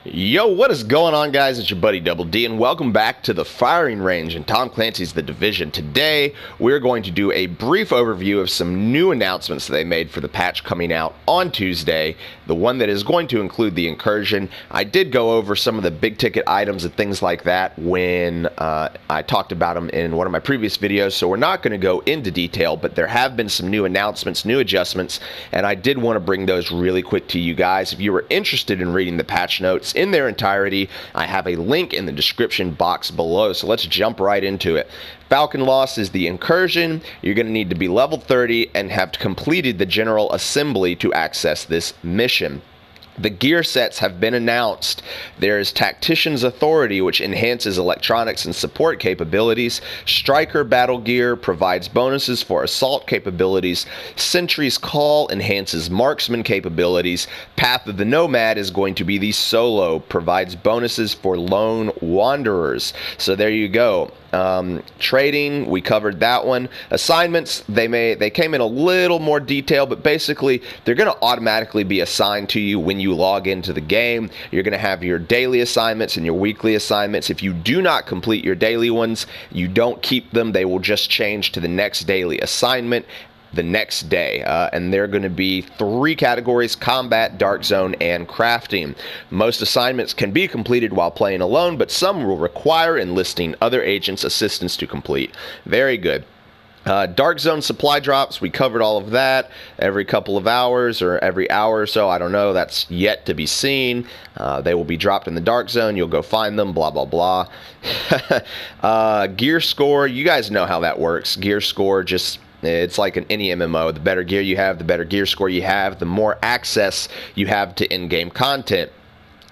Yo, what is going on, guys? It's your buddy Double D, and welcome back to the firing range in Tom Clancy's The Division. Today, we're going to do a brief overview of some new announcements they made for the patch coming out on Tuesday, the one that is going to include the incursion. I did go over some of the big-ticket items and things like that when I talked about them in one of my previous videos, so we're not going to go into detail, but there have been some new announcements, new adjustments, and I did want to bring those really quick to you guys. If you were interested in reading the patch notes in their entirety, I have a link in the description box below, so let's jump right into it. Falcon Loss is the incursion. You're going to need to be level 30 and have completed the general assembly to access this mission. The gear sets have been announced. There is Tactician's Authority, which enhances electronics and support capabilities. Striker Battle Gear provides bonuses for assault capabilities. Sentry's Call enhances marksman capabilities. Path of the Nomad is going to be the solo, provides bonuses for lone wanderers. So there you go. Trading, we covered that one. Assignments, they came in a little more detail, but basically they're going to automatically be assigned to you when you log into the game. You're going to have your daily assignments and your weekly assignments. If you do not complete your daily ones, you don't keep them. They will just change to the next daily assignment the next day, and they're going to be 3 categories: combat, dark zone, and crafting. Most assignments can be completed while playing alone, but some will require enlisting other agents' assistance to complete. Very good. Dark zone supply drops, we covered all of that. Every couple of hours or every hour or so, I don't know, that's yet to be seen. They will be dropped in the dark zone. You'll go find them, blah blah blah. Gear score, you guys know how that works. Gear score, just it's like any MMO. The better gear you have, the better gear score you have, the more access you have to in-game content.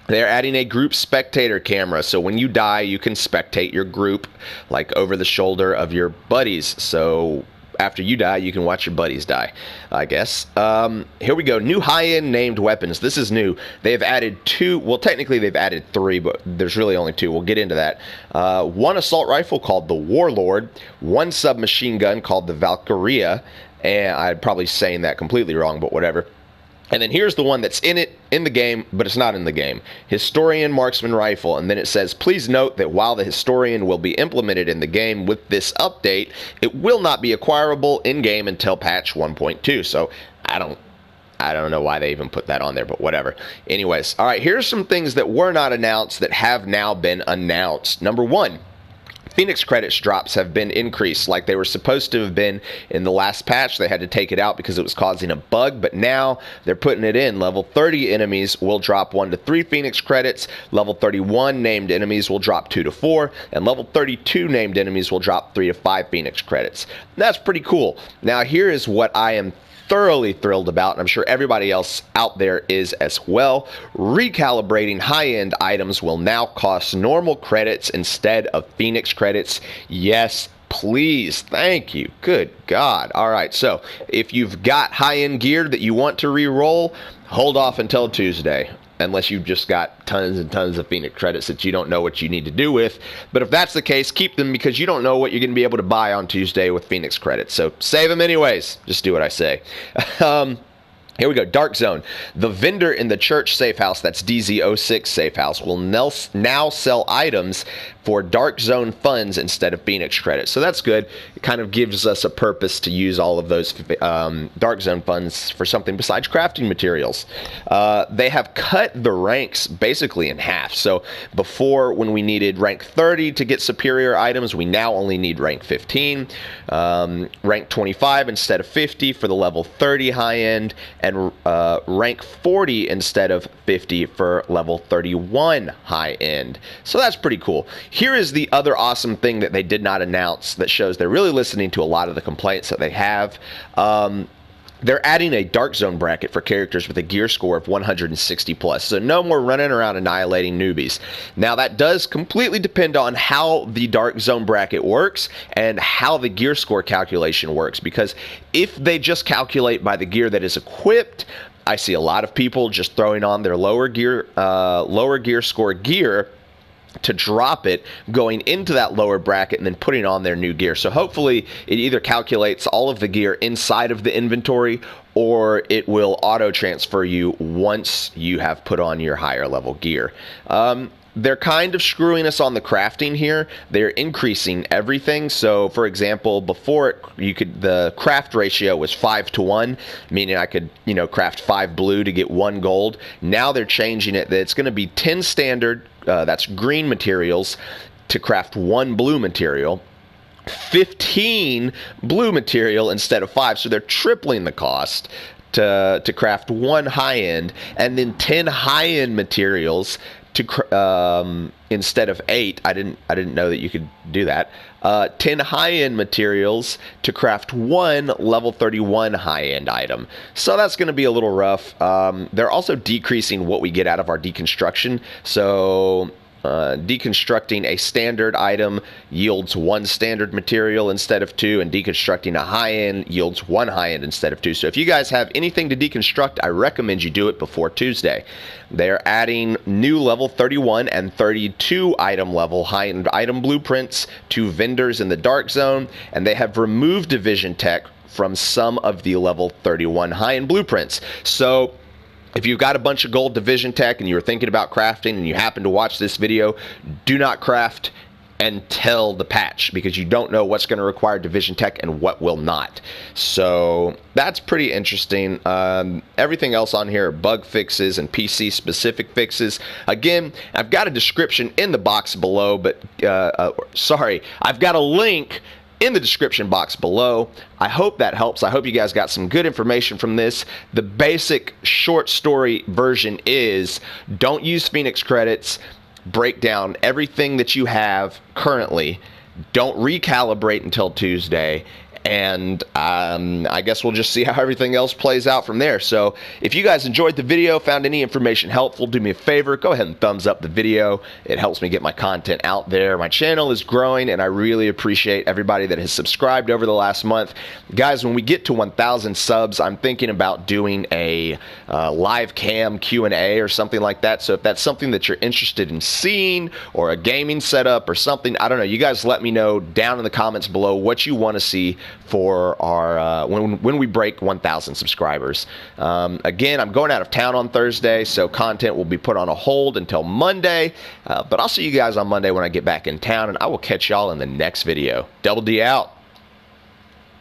They're adding a group spectator camera, so when you die, you can spectate your group, like over the shoulder of your buddies. So after you die, you can watch your buddies die, I guess. Here we go. New high-end named weapons. This is new. They've added 2. Well, technically they've added 3, but there's really only 2. We'll get into that. 1 assault rifle called the Warlord. 1 submachine gun called the Valkyria. And I'm probably saying that completely wrong, but whatever. And then here's the one that's in the game, but it's not in the game. Historian Marksman Rifle. And then it says, please note that while the Historian will be implemented in the game with this update, it will not be acquirable in-game until patch 1.2. So I don't know why they even put that on there, but whatever. Anyways, all right, here's some things that were not announced that have now been announced. Number 1. Phoenix credits drops have been increased like they were supposed to have been in the last patch. They had to take it out because it was causing a bug, but now they're putting it in. Level 30 enemies will drop 1 to 3 Phoenix credits. Level 31 named enemies will drop 2 to 4, and level 32 named enemies will drop 3 to 5 Phoenix credits. That's pretty cool. Now here is what I am thoroughly thrilled about, and I'm sure everybody else out there is as well. Recalibrating high-end items will now cost normal credits instead of Phoenix credits. Yes, please. Thank you. Good God. All right, so if you've got high-end gear that you want to re-roll, hold off until Tuesday, unless you've just got tons and tons of Phoenix credits that you don't know what you need to do with. But if that's the case, keep them, because you don't know what you're going to be able to buy on Tuesday with Phoenix credits. So save them anyways. Just do what I say. Here we go. Dark Zone. The vendor in the church safe house, that's DZ06 safe house, will now sell items for Dark Zone funds instead of Phoenix credits. So that's good. It kind of gives us a purpose to use all of those Dark Zone funds for something besides crafting materials. They have cut the ranks basically in half. So before, when we needed rank 30 to get superior items, we now only need rank 15. Rank 25 instead of 50 for the level 30 high end, and rank 40 instead of 50 for level 31 high end. So that's pretty cool. Here is the other awesome thing that they did not announce that shows they're really listening to a lot of the complaints that they have. They're adding a Dark Zone bracket for characters with a gear score of 160 plus. So no more running around annihilating newbies. Now that does completely depend on how the Dark Zone bracket works and how the gear score calculation works. Because if they just calculate by the gear that is equipped, I see a lot of people just throwing on their lower gear score gear to drop it going into that lower bracket and then putting on their new gear. So hopefully it either calculates all of the gear inside of the inventory or it will auto transfer you once you have put on your higher level gear. They're kind of screwing us on the crafting here. They're increasing everything. So, for example, before the craft ratio was 5-to-1, meaning I could, craft 5 blue to get 1 gold. Now they're changing it that it's going to be 10 standard, that's green materials, to craft 1 blue material. 15 blue material instead of 5. So they're tripling the cost to craft 1 high end, and then 10 high end materials to instead of 8. I didn't know that you could do that. 10 high-end materials to craft 1 level 31 high-end item. So that's going to be a little rough. They're also decreasing what we get out of our deconstruction. So deconstructing a standard item yields 1 standard material instead of 2, and deconstructing a high-end yields 1 high-end instead of 2. So if you guys have anything to deconstruct, I recommend you do it before Tuesday. They're adding new level 31 and 32 item level high-end item blueprints to vendors in the dark zone, and they have removed division tech from some of the level 31 high-end blueprints. So if you've got a bunch of gold division tech and you're thinking about crafting and you happen to watch this video, do not craft until the patch, because you don't know what's going to require division tech and what will not. So that's pretty interesting. Everything else on here are bug fixes and PC specific fixes. Again, I've got a description in the box below, but I've got a link in the description box below. I hope that helps. I hope you guys got some good information from this. The basic short story version is don't use Phoenix credits. Break down everything that you have currently. Don't recalibrate until Tuesday. And I guess we'll just see how everything else plays out from there. So if you guys enjoyed the video, found any information helpful, do me a favor, go ahead and thumbs up the video. It helps me get my content out there. My channel is growing, and I really appreciate everybody that has subscribed over the last month. Guys, when we get to 1,000 subs, I'm thinking about doing a live cam Q&A or something like that. So if that's something that you're interested in seeing, or a gaming setup or something, I don't know, you guys let me know down in the comments below what you want to see for our when we break 1,000 subscribers. Again, I'm going out of town on Thursday, so content will be put on a hold until Monday, but I'll see you guys on Monday when I get back in town, and I will catch y'all in the next video. Double D out.